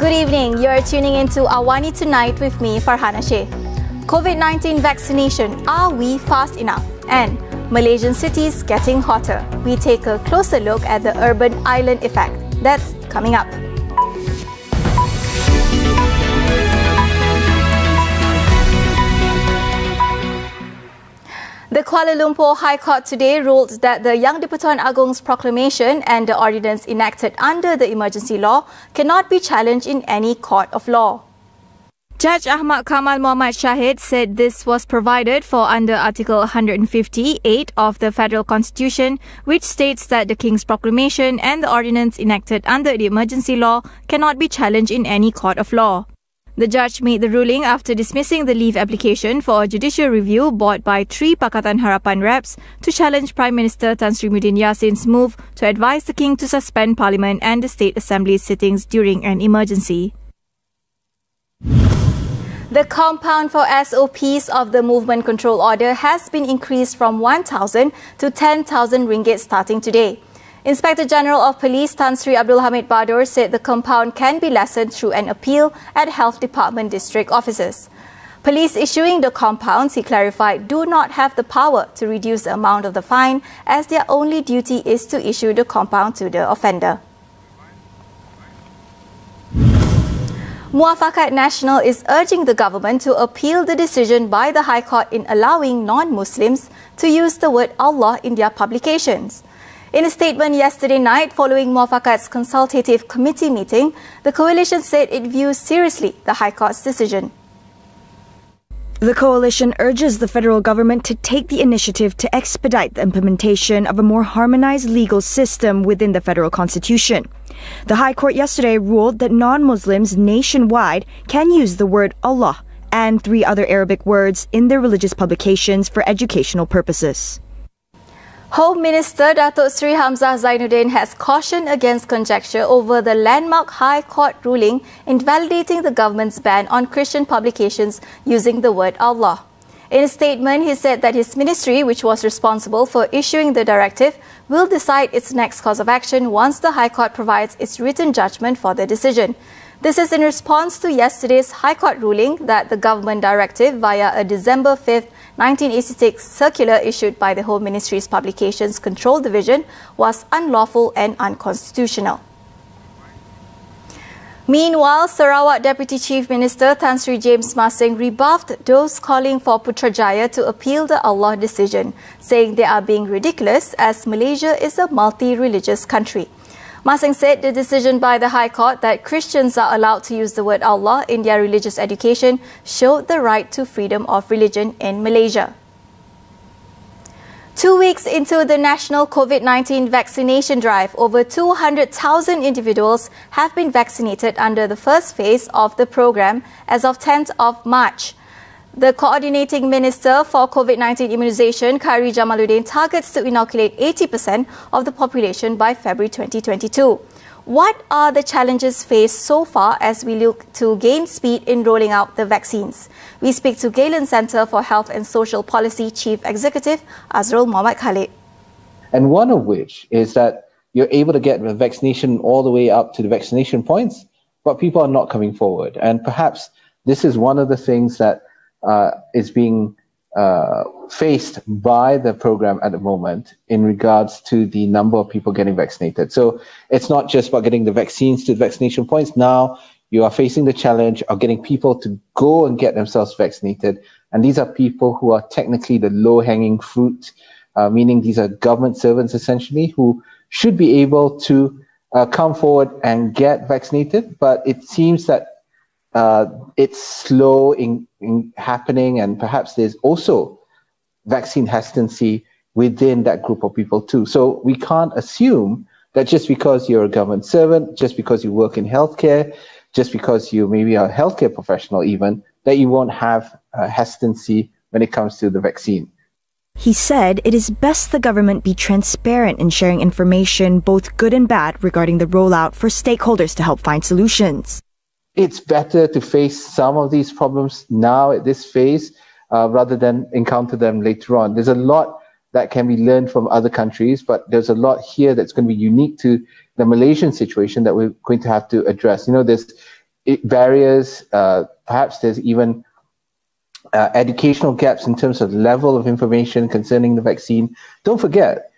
Good evening. You're tuning into AWANI Tonight with me, Farhana Sheikh. COVID-19 vaccination, are we fast enough? And Malaysian cities getting hotter. We take a closer look at the urban island effect. That's coming up. The Kuala Lumpur High Court today ruled that the Yang di-Pertuan Agong's proclamation and the ordinance enacted under the emergency law cannot be challenged in any court of law. Judge Ahmad Kamal Muhammad Shahid said this was provided for under Article 158 of the Federal Constitution, which states that the King's proclamation and the ordinance enacted under the emergency law cannot be challenged in any court of law. The judge made the ruling after dismissing the leave application for a judicial review brought by 3 Pakatan Harapan reps to challenge Prime Minister Tan Sri Muhyiddin Yassin's move to advise the King to suspend Parliament and the State Assembly sittings during an emergency. The compound for SOPs of the Movement Control Order has been increased from 1,000 to 10,000 ringgit starting today. Inspector General of Police Tan Sri Abdul Hamid Badur said the compound can be lessened through an appeal at Health Department district offices. Police issuing the compounds, he clarified, do not have the power to reduce the amount of the fine, as their only duty is to issue the compound to the offender. Muafakat Nasional is urging the government to appeal the decision by the High Court in allowing non-Muslims to use the word Allah in their publications. In a statement yesterday night following Muafakat's consultative committee meeting, the coalition said it views seriously the High Court's decision. The coalition urges the federal government to take the initiative to expedite the implementation of a more harmonized legal system within the federal constitution. The High Court yesterday ruled that non-Muslims nationwide can use the word Allah and 3 other Arabic words in their religious publications for educational purposes. Home Minister Datuk Sri Hamzah Zainuddin has cautioned against conjecture over the landmark High Court ruling invalidating the government's ban on Christian publications using the word Allah. In a statement, he said that his ministry, which was responsible for issuing the directive, will decide its next course of action once the High Court provides its written judgment for the decision. This is in response to yesterday's High Court ruling that the government directive via a December 5, 1986 circular issued by the Home Ministry's Publications Control Division was unlawful and unconstitutional. Meanwhile, Sarawak Deputy Chief Minister Tan Sri James Masing rebuffed those calling for Putrajaya to appeal the Allah decision, saying they are being ridiculous as Malaysia is a multi-religious country. Masing said the decision by the High Court that Christians are allowed to use the word Allah in their religious education showed the right to freedom of religion in Malaysia. 2 weeks into the national COVID-19 vaccination drive, over 200,000 individuals have been vaccinated under the first phase of the program as of 10th of March. The Coordinating Minister for COVID-19 Immunisation, Khairi Jamaluddin, targets to inoculate 80% of the population by February 2022. What are the challenges faced so far as we look to gain speed in rolling out the vaccines? We speak to Galen Centre for Health and Social Policy Chief Executive, Azrul Mohammad Khalid. And one of which is that you're able to get the vaccination all the way up to the vaccination points, but people are not coming forward. And perhaps this is one of the things that is being faced by the program at the moment in regards to the number of people getting vaccinated. So it's not just about getting the vaccines to the vaccination points. Now you are facing the challenge of getting people to go and get themselves vaccinated. And these are people who are technically the low-hanging fruit, meaning these are government servants essentially who should be able to come forward and get vaccinated. But it seems that it's slow in happening, and perhaps there's also vaccine hesitancy within that group of people too. So we can't assume that just because you're a government servant, just because you work in healthcare, just because you maybe are a healthcare professional even, that you won't have hesitancy when it comes to the vaccine. He said it is best the government be transparent in sharing information, both good and bad, regarding the rollout for stakeholders to help find solutions. It's better to face some of these problems now at this phase rather than encounter them later on. There's a lot that can be learned from other countries, but there's a lot here that's going to be unique to the Malaysian situation that we're going to have to address. You know, there's barriers. Perhaps there's even educational gaps in terms of level of information concerning the vaccine. Don't forget,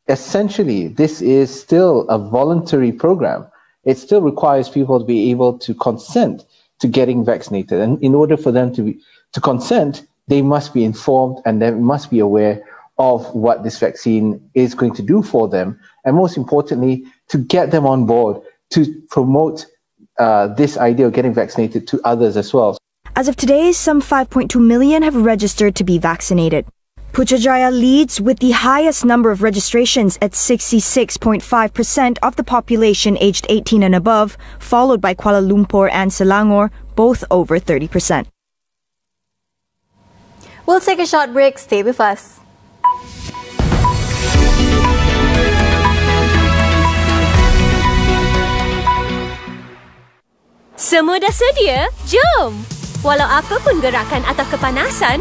essentially, this is still a voluntary program. It still requires people to be able to consent to getting vaccinated. And in order for them to consent, they must be informed and they must be aware of what this vaccine is going to do for them. And most importantly, to get them on board to promote this idea of getting vaccinated to others as well. As of today, some 5.2 million have registered to be vaccinated. Putrajaya leads with the highest number of registrations at 66.5% of the population aged 18 and above, followed by Kuala Lumpur and Selangor, both over 30%. We'll take a short break. Stay with us. Semua dah sedia? Jom! Walau apapun gerakan atau kepanasan,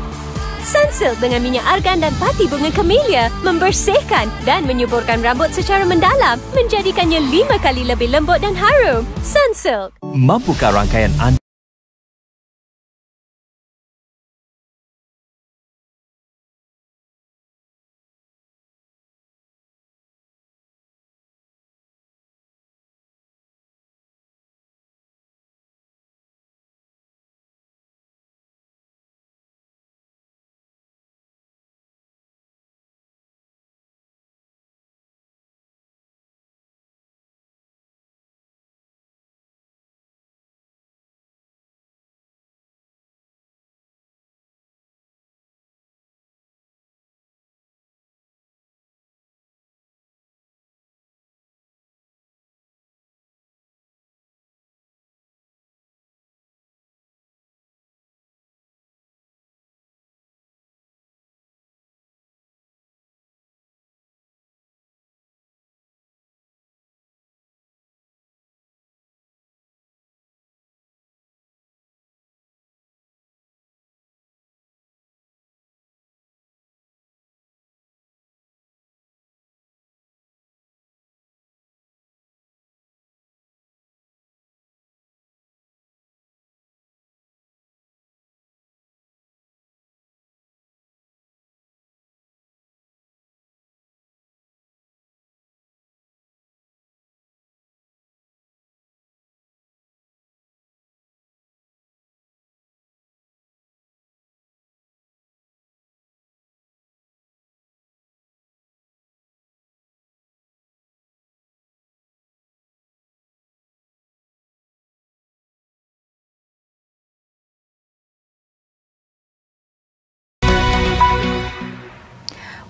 Sunsilk dengan minyak argan dan pati bunga camellia membersihkan dan menyuburkan rambut secara mendalam, menjadikannya 5 kali lebih lembut dan harum. Sunsilk. Mampukah rangkaian anda?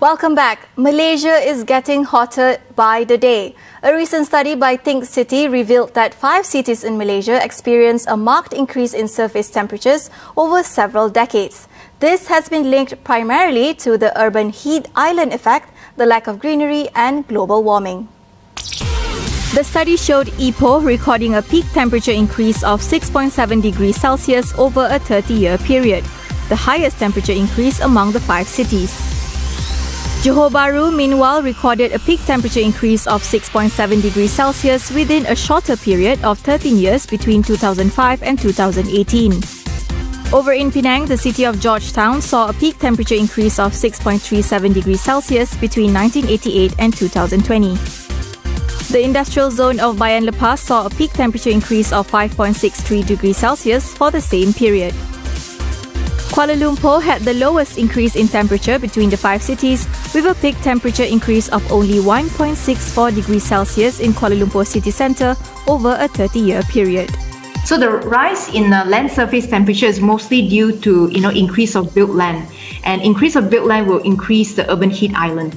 Welcome back. Malaysia is getting hotter by the day. A recent study by Think City revealed that 5 cities in Malaysia experienced a marked increase in surface temperatures over several decades. This has been linked primarily to the urban heat island effect, the lack of greenery and global warming. The study showed Ipoh recording a peak temperature increase of 6.7 degrees Celsius over a 30-year period, the highest temperature increase among the 5 cities. Johor Bahru, meanwhile, recorded a peak temperature increase of 6.7 degrees Celsius within a shorter period of 13 years between 2005 and 2018. Over in Penang, the city of Georgetown saw a peak temperature increase of 6.37 degrees Celsius between 1988 and 2020. The industrial zone of Bayan Lepas saw a peak temperature increase of 5.63 degrees Celsius for the same period. Kuala Lumpur had the lowest increase in temperature between the 5 cities, with a peak temperature increase of only 1.64 degrees Celsius in Kuala Lumpur city centre over a 30-year period. So the rise in land surface temperature is mostly due to increase of built land, and increase of built land will increase the urban heat island.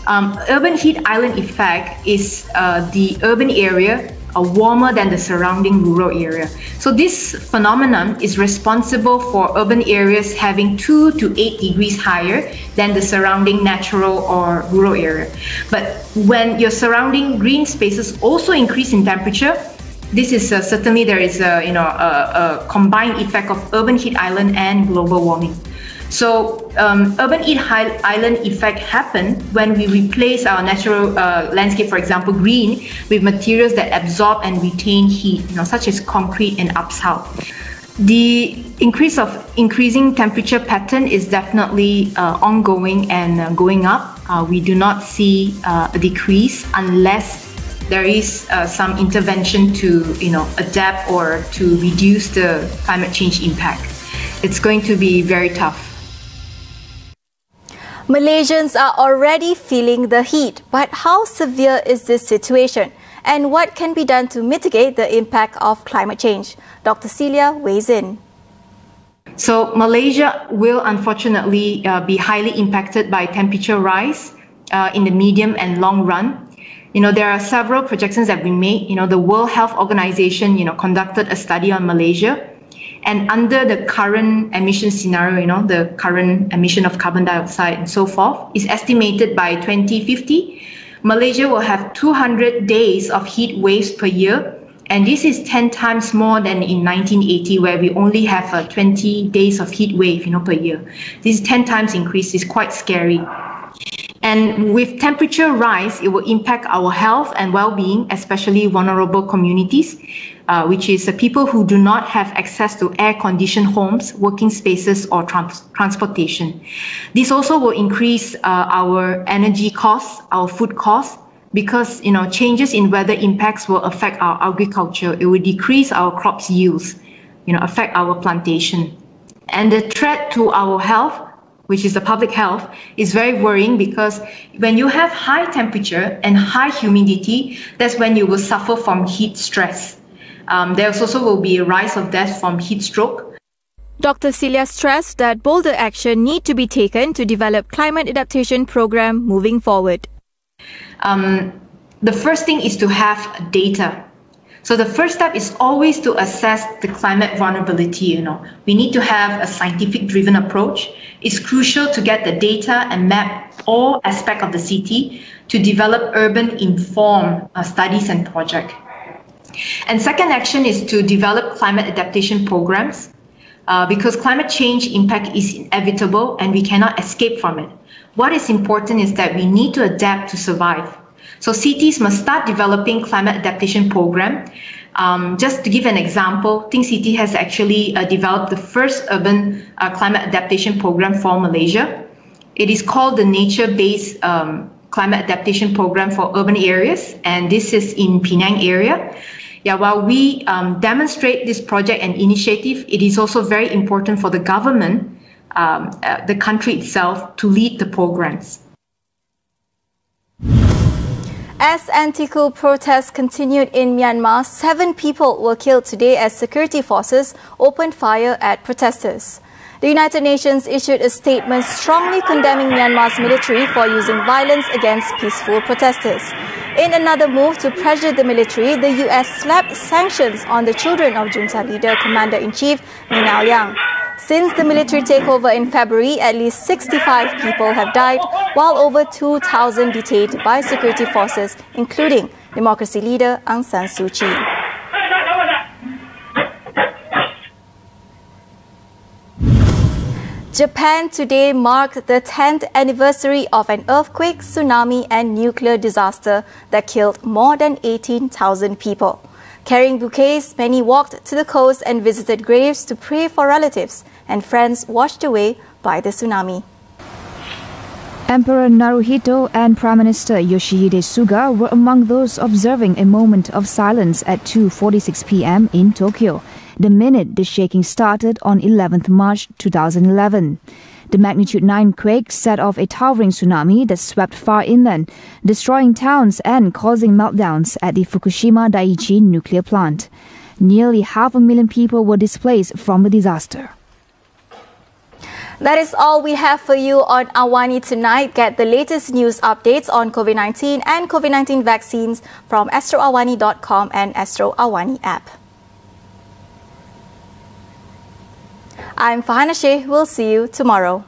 Urban heat island effect is the urban area warmer than the surrounding rural area. So this phenomenon is responsible for urban areas having 2 to 8 degrees higher than the surrounding natural or rural area. But when your surrounding green spaces also increase in temperature, this is certainly there is a combined effect of urban heat island and global warming. So urban heat island effect happen when we replace our natural landscape, for example, green, with materials that absorb and retain heat, such as concrete and upsalt. The increasing temperature pattern is definitely ongoing and going up. We do not see a decrease unless there is some intervention to adapt or to reduce the climate change impact. It's going to be very tough. Malaysians are already feeling the heat, but how severe is this situation? And what can be done to mitigate the impact of climate change? Dr. Celia weighs in. So Malaysia will unfortunately be highly impacted by temperature rise in the medium and long run. There are several projections that we made. The World Health Organization, conducted a study on Malaysia. And under the current emission scenario, the current emission of carbon dioxide and so forth, is estimated by 2050, Malaysia will have 200 days of heat waves per year. And this is 10 times more than in 1980, where we only have 20 days of heat wave, per year. This 10 times increase is quite scary. And with temperature rise, it will impact our health and well-being, especially vulnerable communities, which is people who do not have access to air-conditioned homes, working spaces, or transportation. This also will increase our energy costs, our food costs, because changes in weather impacts will affect our agriculture. It will decrease our crops yields, affect our plantation. And the threat to our health, which is the public health, is very worrying, because when you have high temperature and high humidity, that's when you will suffer from heat stress. There also will be a rise of death from heat stroke. Dr. Celia stressed that bolder action need to be taken to develop climate adaptation program moving forward. The first thing is to have data. So the first step is always to assess the climate vulnerability. We need to have a scientific-driven approach. It's crucial to get the data and map all aspects of the city to develop urban-informed studies and projects. And second action is to develop climate adaptation programs, because climate change impact is inevitable and we cannot escape from it. What is important is that we need to adapt to survive. So cities must start developing climate adaptation program. Just to give an example, Ting City has actually developed the first urban climate adaptation program for Malaysia. It is called the Nature-Based Climate Adaptation Program for Urban Areas, and this is in Penang area. While we demonstrate this project and initiative, it is also very important for the government, the country itself, to lead the programs. As anti-coup protests continued in Myanmar, 7 people were killed today as security forces opened fire at protesters. The United Nations issued a statement strongly condemning Myanmar's military for using violence against peaceful protesters. In another move to pressure the military, the US slapped sanctions on the children of junta leader Commander-in-Chief Min Aung Hlaing. Since the military takeover in February, at least 65 people have died, while over 2,000 detained by security forces, including democracy leader Aung San Suu Kyi. Japan today marked the 10th anniversary of an earthquake, tsunami and nuclear disaster that killed more than 18,000 people. Carrying bouquets, many walked to the coast and visited graves to pray for relatives and friends washed away by the tsunami. Emperor Naruhito and Prime Minister Yoshihide Suga were among those observing a moment of silence at 2:46 p.m. in Tokyo, the minute the shaking started on 11th March 2011. The magnitude 9 quake set off a towering tsunami that swept far inland, destroying towns and causing meltdowns at the Fukushima Daiichi nuclear plant. Nearly 500,000 people were displaced from the disaster. That is all we have for you on AWANI tonight. Get the latest news updates on COVID-19 and COVID-19 vaccines from astroawani.com and Astro AWANI app. I'm Farhana Sheikh. We'll see you tomorrow.